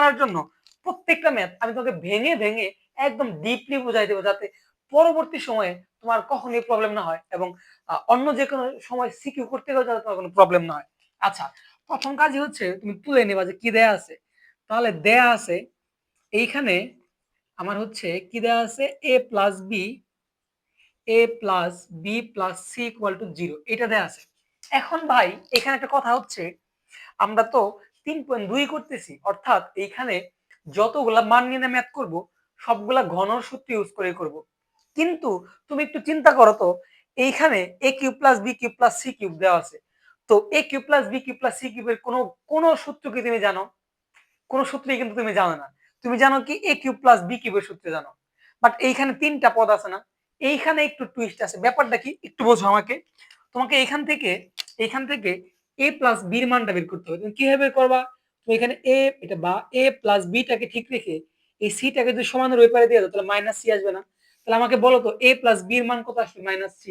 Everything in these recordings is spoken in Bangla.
করার জন্য প্রত্যেকটা ম্যাথ আমি তোমাকে ভেঙে ভেঙে একদম ডিপলি বুঝাই দেবো, যাতে পরবর্তী সময়ে তোমার কখনোই প্রবলেম না হয় এবং অন্য যে কোনো সময় সিকিউ করতে গেলে যাতে তোমার কোনো প্রবলেম না হয়। আচ্ছা, প্রথম কাজই হচ্ছে তুমি তুলে নেবা যে কি দেয়া আছে। তাহলে দেয়া আছে এইখানে আমার হচ্ছে কি দেয়া আছে, a+b+b+c=0 এটা দেয়া আছে। এখন ভাই এখানে একটা কথা হচ্ছে, আমরা তো 3.2 করতেছি, অর্থাৎ এইখানে যতগুলা মান নিয়ে ম্যাথ করব সবগুলা ঘনর সূত্র ইউজ করে করব। কিন্তু তুমি একটু চিন্তা করো তো, এইখানে a³ + b³ + c³ দেওয়া আছে, তো a³ + b³+c³ এর কোনো সূত্র কি তুমি জানো? কোন সূত্রই কিন্তু তুমি জানো না। তুমি জানো কি a³ + b³ এর সূত্র জানো, বাট এইখানে তিনটা পদ আছে না, এইখানে একটু টুইস্ট আছে। ব্যাপারটা কি একটু বোঝো আমাকে। তোমাকে এইখান থেকে a+b এর মানটা বের করতে হবে। তুমি কিভাবে বের করবা? তুমি এখানে এটা বা a+b টাকে ঠিক রেখে এই c টাকে যদি সমানের ওই পারে দিয়ে দাও তাহলে -c আসবে না? তাহলে আমাকে বলো তো a+b এর মান কত আসবে? -c।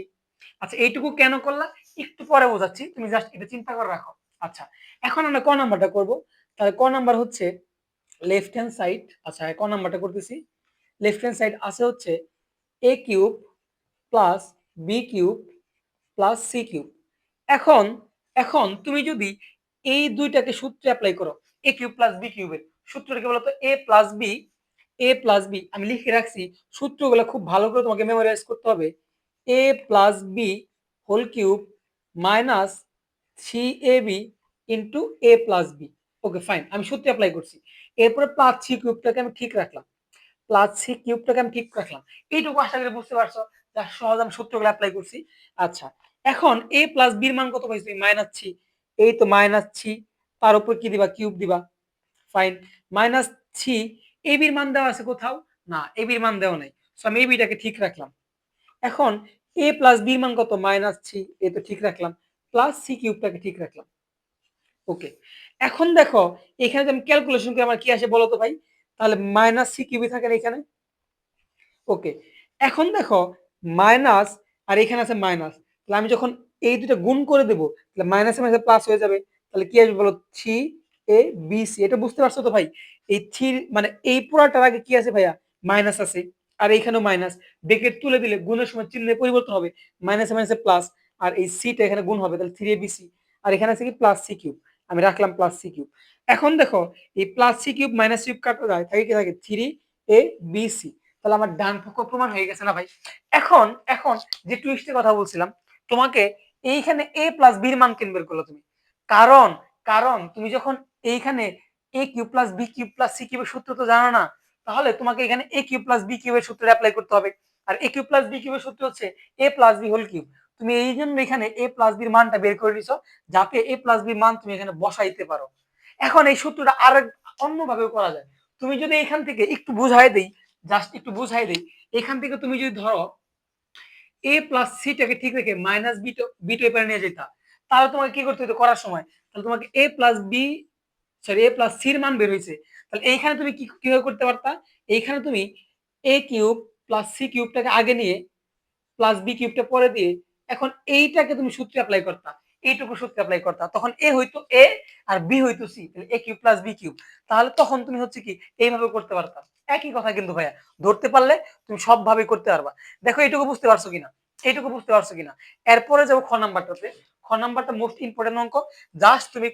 আচ্ছা, এইটুকু কেন করলা একটু পরে বোঝাচ্ছি, তুমি জাস্ট এটা চিন্তা করে রাখো। আচ্ছা, এখন আমরা ক নাম্বারটা করব। তাহলে ক নাম্বার হচ্ছে লেফট হ্যান্ড সাইড। আচ্ছা, ক নাম্বারটা করতেছি। লেফট হ্যান্ড সাইড আছে হচ্ছে a³ + b³ + c³। এখন এখন তুমি যদি এই দুইটাকে সূত্রে অ্যাপ্লাই করো, a³ + b³ এর সূত্রটা কি বলতো? a+b আমি লিখে রাখছি, সূত্রগুলো খুব ভালো করে তোমাকে মেমোরাইজ করতে হবে। a+b² - 3ab a+b। Okay fine, আমি সূত্রে অ্যাপ্লাই করছি। এরপরে +c³ আমি ঠিক রাখলাম, +c³ আমি ঠিক রাখলাম। এইটুকু আশা করি বুঝতে পারছো, যা সহজ আমি সূত্রগুলো অ্যাপ্লাই করছি। আচ্ছা, এখন a+b এর মান কত পাইছি? -c। এই তো -c, তার উপর কি দিবা? কিউব দিবা। Fine, -c। ab এর মান দেওয়া আছে কোথাও? না, ab এর মান দেওয়া নাই, সো আমি ab টাকে ঠিক রাখলাম। এখন a+b এর মান কত? -c, এই তো ঠিক রাখলাম, +c³ ঠিক রাখলাম। ওকে, এখন দেখো এখানে যদি আমি ক্যালকুলেশন করি আমার কি আসে বলো তো ভাই? তাহলে -c³ থাকে না এখানে। ওকে, এখন দেখো মাইনাস আর এখানে আছে মাইনাস, তাহলে আমি যখন এই দুটো গুণ করে দেব তাহলে মাইনাসে মাইনাসে প্লাস হয়ে যাবে। তাহলে কি আসবে বলো? 3abc। এটা বুঝতে পারছো তো ভাই? এই 3 মানে এই পুরাটার আগে কি আছে ভাইয়া? মাইনাস আছে, আর এইখানেও মাইনাস। ব্র্যাকেট তুলে দিলে গুণের সময় চিহ্নের পরিবর্তন হবে, মাইনাসে মাইনাসে প্লাস, আর এই সিটা এখানে গুণ হবে, তাহলে 3abc। আর এখানে আছে কি? +c³। আমি রাখলাম +c³। এখন দেখো এই +c³ - কাটা যায়, থাকে কি? থাকে 3abc। তাহলে আমার ডান পক্ষ প্রমাণ হয়ে গেছে না ভাই? এখন এখন যে টুইস্টের কথা বলছিলাম, তোমাকে এইখানে a+b এর মান কেন বের করলো তুমি? কারণ কারণ তুমি যখন এইখানে a³ + b³ + c³ এর সূত্র তো জানো না, তাহলে তোমাকে এখানে a³ + b³ এর সূত্র অ্যাপ্লাই করতে হবে। আর a³ + b³ এর সূত্র হচ্ছে a+b²। তুমি এই জন্য এখানে a+b এর মানটা বের করে নিছো, যাতে a+b এর মান তুমি এখানে বসাইতে পারো। এখন এই সূত্রটা আরেক অন্যভাবে করা যায়। তুমি যদি এখান থেকে একটু বুঝাই দেই, জাস্ট একটু বুঝাই দেই, এখান থেকে তুমি যদি ধরো a+c টাকে ঠিক রেখে -b এপারে নিয়ে যেতা, তাহলে তোমাকে কি করতে হতো করার সময়? তাহলে তোমাকে a+c এর মান বের হয়েছে, তাহলে এইখানে তুমি কিভাবে করতে পারতা? এইখানে তুমি a³ + c³ আগে নিয়ে +b³ পরে দিয়ে এখন এইটাকে তুমি সূত্রে অ্যাপ্লাই করতা, এইটুকু সূত্রে অ্যাপ্লাই করতা, তখন a হইতো a আর b হইতো c, তাহলে a³ + b³। তাহলে তখন তুমি হচ্ছে কি এইভাবে করতে পারতা। একই কথা কিন্তু ভাইয়া, ধরতে পারলে তুমি সব ভাবে করতে পারবা। দেখো এইটুকু বুঝতে পারছো কিনা? এইটুকু বুঝতে পারছো কিনা? এরপরে যাবো খ নাম্বারটাতে। খ নাম্বারটা মোস্ট ইম্পর্টেন্ট অঙ্ক, জাস্ট তুমি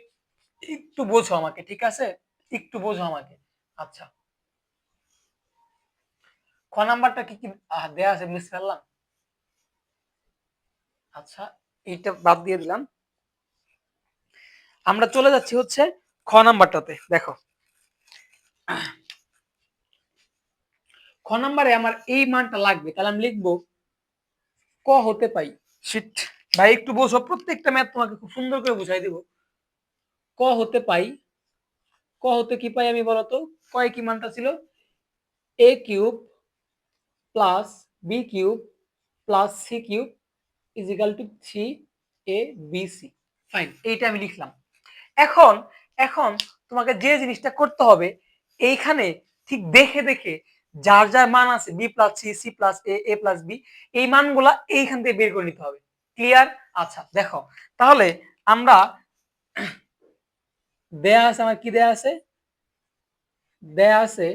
একটু বোঝো আমাকে, ঠিক আছে? একটু বোঝো আমাকে। আচ্ছা, খ নাম্বারটা কি কি দেয়া আছে মিস করলাম? আচ্ছা, এইটা বাদ দিয়ে দিলাম, আমরা চলে যাচ্ছি হচ্ছে খ নাম্বারটাতে। দেখো খ নাম্বারে আমার এই মানটা লাগবে, তাহলে আমি লিখবো ক হতে পাই। শিট ভাই, একটু বোঝো, প্রত্যেকটা ম্যাথ তোমাকে খুব সুন্দর করে বুঝাই দেব। ক হতে পাই, ক হতে কি পাই আমি বলতো? কয় কি মানটা ছিল? a³ + b³ + c³ = 3abc। Fine, এইটা আমি লিখলাম। এখন এখন তোমাকে যে জিনিসটা করতে হবে, এইখানে ঠিক দেখে দেখে যার যার মান আছে b+c, c+a, a+b, এই মানগুলা এইখান থেকে বের করে নিতে হবে। ক্লিয়ার? আচ্ছা দেখো, তাহলে আমরা দেয়া আছে, আমার কি দেয়া আছে? দেয়া আছে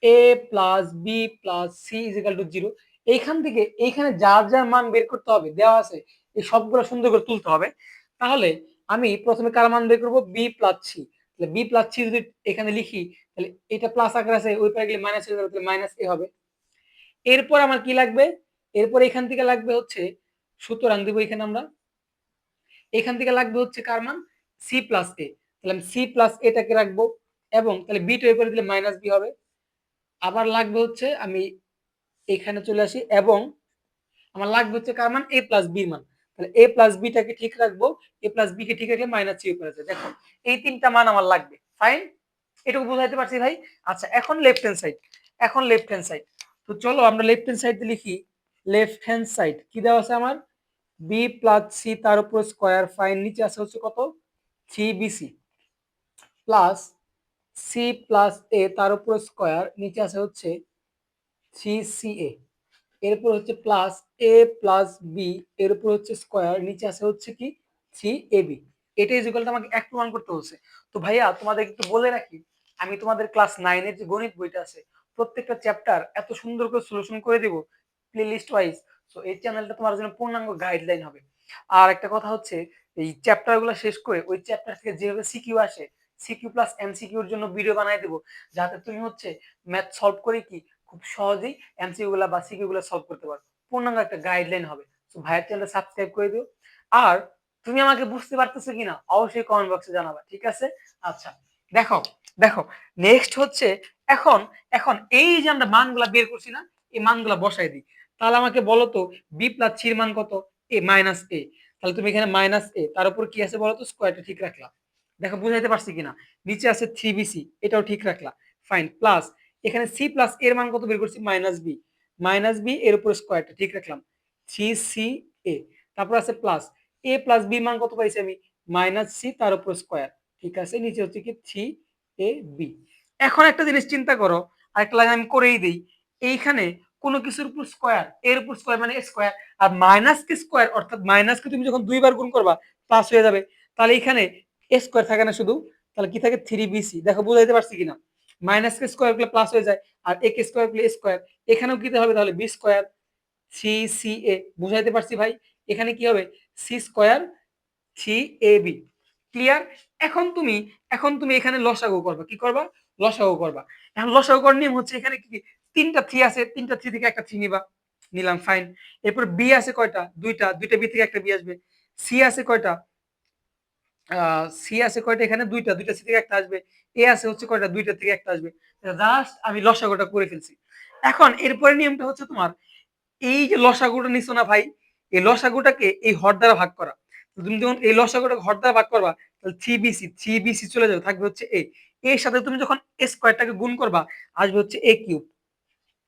a plus B plus C is equal to 0। এইখান থেকে এইখানে যার যার মান বের করতে হবে দেওয়া আছে, এই সবগুলো সুন্দর করে তুলতে হবে। তাহলে আমি প্রথমে কার মান বের করবো, বি প্লাস সি। তাহলে বি প্লাস সি যদি এখানে লিখি, তাহলে এটা প্লাস আকার আছে, ওই পারে গেলে মাইনাস হয়ে যাবে, তাহলে মাইনাস এ হবে। এরপর আমার কি লাগবে, এরপর এখান থেকে লাগবে হচ্ছে, সুতরাং দেবো এখানে আমরা, এখান থেকে লাগবে হচ্ছে কার মান, সি প্লাস এ। তাহলে আমি সি প্লাস এটাকে রাখবো, এবং তাহলে বিটা এর উপরে দিলে মাইনাস বি হবে। আবার লাগবে হচ্ছে, আমি এখানে চলে আসি, এবং আমার লাগবে হচ্ছে কার মান, এ প্লাস বি মান। তাহলে এ প্লাস বিটাকে ঠিক রাখবো, এ প্লাস বি কে ঠিক রাখলে মাইনাস সি উপরে আছে। দেখো এই তিনটা মান আমার লাগবে। ফাইন, এটুকু বুঝাইতে পারছি ভাই? আচ্ছা, এখন লেফট হ্যান্ড সাইড, এখন লেফট হ্যান্ড সাইড। তো চলো আমরা লেফট হ্যান্ড সাইড লিখি। লেফট হ্যান্ড সাইড কি দেওয়া আছে আমার, বি প্লাস সি তার উপর স্কোয়ার, ফাইন, নিচে আছে হচ্ছে কত, three BC, plus C plus A তার উপর স্কোয়ার, নিচে আছে হচ্ছে থ্রি সি এ, এরপর হচ্ছে প্লাস এ প্লাস বি, এর উপর হচ্ছে স্কোয়ার, নিচে আছে হচ্ছে কি থ্রি এ বি। এটা ইকুয়াল আমাকে এক প্রমাণ করতে হচ্ছে। তো ভাইয়া তোমাদের একটু বলে রাখি, আমি তোমাদের ক্লাস 9 এর যে গণিত বইটা আছে, প্রত্যেকটা চ্যাপ্টার এত সুন্দর করে সলিউশন করে দেবো প্লে লিস্ট ওয়াইজ। তো এই চ্যানেলটা তোমার জন্য পূর্ণাঙ্গ গাইডলাইন হবে। আর একটা কথা হচ্ছে, এই চ্যাপ্টার গুলো শেষ করে ওই চ্যাপ্টার থেকে যেভাবে সিকিউ আসে, সিকিউ প্লাস এমসিকিউর জন্য ভিডিও বানাই দেবো, যাতে তুমি হচ্ছে ম্যাথ সলভ করে কি খুব সহজেই এমসিকিউ গুলা বা সিকিউ গুলা সলভ করতে পারো। পূর্ণাঙ্গ একটা গাইডলাইন হবে। তো ভাইয়ের চ্যানেলটা সাবস্ক্রাইব করে দিও। আর তুমি আমাকে বুঝতে পারতেছো কিনা অবশ্যই কমেন্ট বক্সে জানাবা, ঠিক আছে? আচ্ছা, দেখো দেখো, নেক্সট হচ্ছে, এখন এখন এই যে আমরা মানগুলা বের করছি না, এই মানগুলা বসাই দিই। তাহলে আমাকে বলো তো, বি প্লাস সির মান কত, এ মাইনাস এ। তাহলে তুমি এখানে মাইনাস এ, তার উপর কি আছে বলো তো, স্কোয়ারটা ঠিক রাখলাম। দেখো বুঝাইতে পারছি কিনা, নিচে আছে থ্রি বিসি, এটাও ঠিক রাখলাম। ফাইন, প্লাস এখানে সি প্লাস এর মান কত বের করছি, মাইনাস বি, মাইনাস বি এর উপর স্কোয়ারটা ঠিক রাখলাম, থ্রি সি এ। তারপর আছে প্লাস এ প্লাস বি মান কত পাইছি আমি, মাইনাস সি তার উপর স্কোয়ার, ঠিক আছে, নিচে হচ্ছে কি থ্রি এ বি। এখন একটা জিনিস চিন্তা করো, আরেকটা লাইন আমি করেই দিই। এইখানে কোনো কিছুর উপর স্কোয়ার, এর উপর স্কোয়ার মানে স্কোয়ার, আর মাইনাস কে স্কোয়ার অর্থাৎ মাইনাসকে তুমি যখন দুইবার গুণ করবা প্লাস হয়ে যাবে। তাহলে এখানে স্কোয়ার থাকে না শুধু, তাহলে কি থাকে, থ্রি বিসি। দেখো বুঝাইতে পারছি কিনা, মাইনাস কে স্কোয়ার করলে প্লাস হয়ে যায়, আর এ কে স্কোয়ার করলে স্কোয়ার। এখানেও কি হবে তাহলে, বি স্কোয়ার থ্রি সি এ। বুঝাইতে পারছি ভাই? এখানে কি হবে, C square three A B. Clear? এখন তুমি, এখন তুমি এখানে লসাগু করবা, কি করবা, লসাগু করবা। এখন লসাগু করার নিয়ম হচ্ছে, এখানে কি তিনটা থ্রি আছে, তিনটা থ্রি থেকে একটা থ্রি নিবা, নিলাম, ফাইন। এরপর বি আছে কয়টা, দুইটা, দুইটা বি থেকে একটা বি আসবে। সি আছে কয়টা, সি আছে কয়টা, এখানে দুইটা, দুইটা সি থেকে একটা আসবে। এ আছে হচ্ছে কয়টা, দুইটা থেকে একটা আসবে। জাস্ট আমি লসাগুটা করে ফেলছি। এখন এরপরে নিয়মটা হচ্ছে তোমার, এই যে লসাগুটা নিছো না ভাই, এই লসাগুটাকে এই হর দ্বারা ভাগ করা। তুমি যখন এই লসাগুটাকে হর দ্বারা ভাগ করবা, তাহলে থ্রি বিসি, থ্রি বিসি চলে যাবে, থাকবে হচ্ছে এ। এর সাথে তুমি যখন এ স্কোয়ারটাকে গুণ করবা, আসবে হচ্ছে এ কিউব,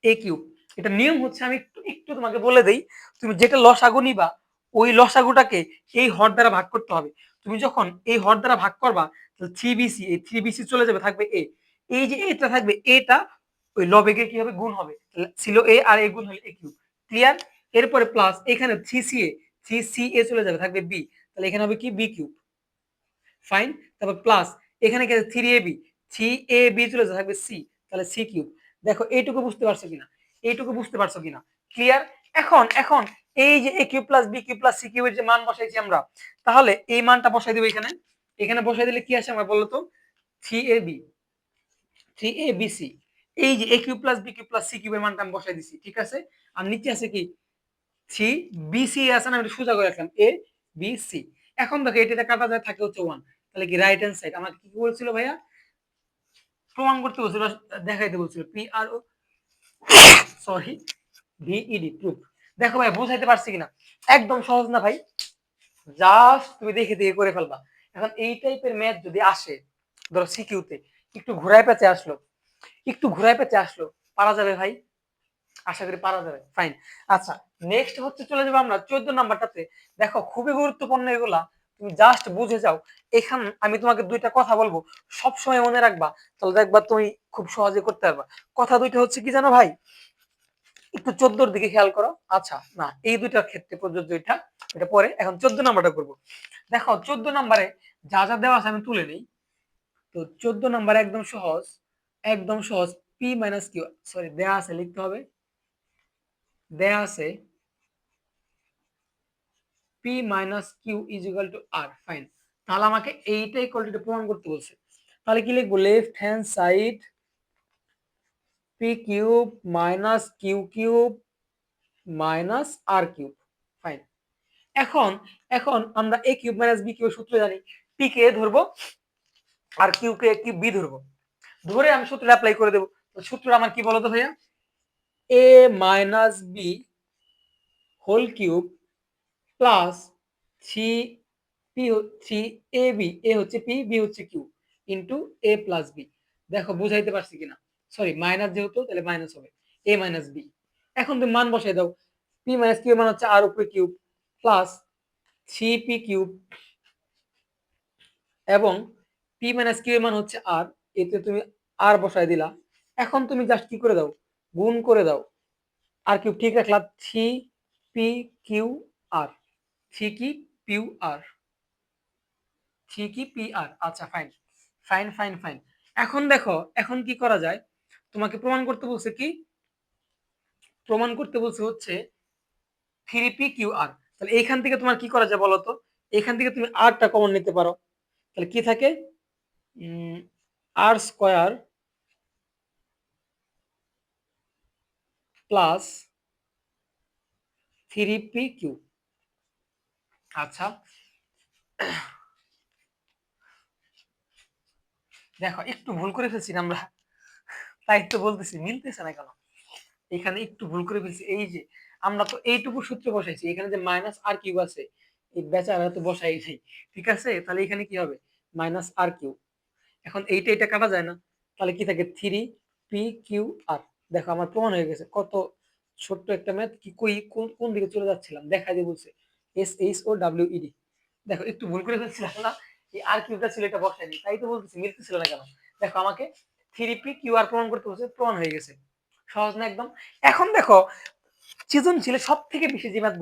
এ কিউব। এটা নিয়ম হচ্ছে, আমি একটু একটু তোমাকে বলে দেই। তুমি যেটা লসাগু নিবা, ওই লসাগুটাকে এই হর দ্বারা ভাগ করতে হবে। তুমি যখন এই হর দ্বারা ভাগ করবা, তাহলে থ্রি বিসি, এই থ্রি বিসি চলে যাবে, থাকবে এ। এই যে এটা থাকবে, এটা ওই লবেগে কি হবে, গুণ হবে, ছিল এ, আর এ গুণ হলে এ কিউব। ক্লিয়ার? এরপরে প্লাস এখানে থ্রি সি এ, থ্রি সি এ চলে যাবে, থাকবে বি, তাহলে এখানে হবে কি, বি কিউব। ফাইন, তারপর প্লাস এখানে কি, three A B, three A B চলে যাবে, থাকবে সি, তাহলে সি কিউব। দেখো এইটুকু বুঝতে পারছো কিনা, এইটুকু বুঝতে পারছো কিনা? ক্লিয়ার? এখন এখন এই যে A cube plus B cube plus C কিউবের যে মান বসাইছি আমরা, তাহলে এই মানটা বসাই দেবো এখানে। এখানে বসাই দিলে কি আসে আমার বলো তো, three A B, three A B C. এই যে A cube plus B cube plus C কিউবের মানটা আমি বসাই দিছি, ঠিক আছে। আর নিচে আছে কি, থ্রি বি সি আছে না, আমি সোজা করে রাখলাম এ বি সি। এখন দেখো এটা কাটা যায়, থাকে হচ্ছে ওয়ান। তাহলে কি রাইট হ্যান্ড সাইড, আমাকে কি বলছিল ভাইয়া, প্রমাণ করতে বলছিল, দেখাইতে বলছিল, পি আর ও, সরি, ভিইডি, প্রুফ। দেখো ভাই বুঝাইতে পারছি কিনা, একদম সহজ না ভাই, জাস্ট তুমি দেখে দেখে করে ফেলবা। এখন এই টাইপের ম্যাথ যদি আসে, ধরো সিকিউতে একটু ঘুরায় পেঁচে আসলো, একটু ঘুরায় পেঁচে আসলো, পারা যাবে ভাই? আশা করি পারা যাবে। ফাইন, আচ্ছা, নেক্সট হচ্ছে চলে যাবো আমরা 14 নাম্বারটাতে। দেখো খুবই গুরুত্বপূর্ণ এগুলা, তুমি জাস্ট বুঝে যাও। এখান আমি তোমাকে দুইটা কথা বলবো, সব সময় মনে রাখবা, তাহলে দেখবা তুমি খুব সহজে করতে পারবা। কথা দুইটা হচ্ছে কি জানো ভাই, একটু 14 দিকে খেয়াল করো। আচ্ছা না, এই দুইটার ক্ষেত্রে প্রযোজ্য এটা, এটা পরে, এখন 14 নাম্বারটা করবো। দেখো 14 নাম্বারে যা যা দেওয়া আছে আমি তুলে নেই। তো 14 নাম্বার একদম সহজ পি মাইনাস কিউ, সরি দেয়া আছে, লিখতে হবে, দেয়া আছে P minus Q is equal to R. Fine, তাহলে আমাকে এইটা ইকুয়াল টু প্রমাণ করতে বলছে। তাহলে কি লিখবো, left hand side P cube minus Q cube minus R cube. Fine, এখন এখন আমরা A cube minus B cube সূত্র জানি, পি কে ধরবো আর কিউ কে কি বি ধরবো, ধরে আমি সূত্র অ্যাপ্লাই করে দেবো। তো সূত্র আমার কি বলতো ভাইয়া, A minus B whole cube plus three P, three A B, A হচ্ছে পি, বি হচ্ছে Q, into A plus B. দেখো বুঝাইতে পারছি কিনা, সরি মাইনাস যেহেতু তাহলে মাইনাস হবে এ মাইনাস বি। এখন তুমি মান বসাই দাও, পি মাইনাস কিউ মান হচ্ছে আর উপরে cube plus three P cube এবং পি মাইনাস কিউ এর মান হচ্ছে আর, এতে তুমি আর বসাই দিলা। এখন তুমি জাস্ট কি করে দাও, গুণ করে দাও, আর কিউব ঠিক রাখলা, three P Q R, three কি পিউ আর, থ্রি কি পি আর। আচ্ছা ফাইন ফাইন ফাইন ফাইন। এখন দেখো এখন কি করা যায়, তোমাকে প্রমাণ করতে বলছে কি, প্রমাণ করতে বলছে হচ্ছে থ্রি পি কিউ আর। তাহলে এইখান থেকে তোমার কি করা যায় বলো তো, এখান থেকে তুমি আরটা কমন নিতে পারো, তাহলে কি থাকে, R square plus three P Q. আচ্ছা দেখো একটু ভুল করে ফেলছি না আমরা, তাই তো বলতেছি মিলতেছে না কেন, এখানে একটু ভুল করে ফেলছি। এই যে আমরা তো এইটুকু সূত্র বসাইছি, এখানে যে মাইনাস আর কিউ আছে এই বেচারা তো বসাই নাই, ঠিক আছে, তাহলে এখানে কি হবে মাইনাস আর কিউ। এখন এইটা এটা কাটা যায় না, তাহলে কি থাকে থ্রি পি কিউ আর। দেখো আমার প্রমাণ হয়ে গেছে, কত ছোট্ট একটা ম্যাথ, কি কই কোন কোন দিকে চলে যাচ্ছিলাম দেখা দিয়ে বলছে S H O W E D. দেখো একটু ভুল করে ফেলছিলাম না, এই আর কিউটা ছিল এটা বসাইনি, তাই তো বলতেছি মিলতেছিল না কেন। দেখো আমাকে থ্রি পি কিউ আর প্রমাণ করতে বলছে, প্রমাণ হয়ে গেছে, সহজ না একদম। এখন দেখো সৃজনশীলে সব থেকে বেশি যে ম্যাথ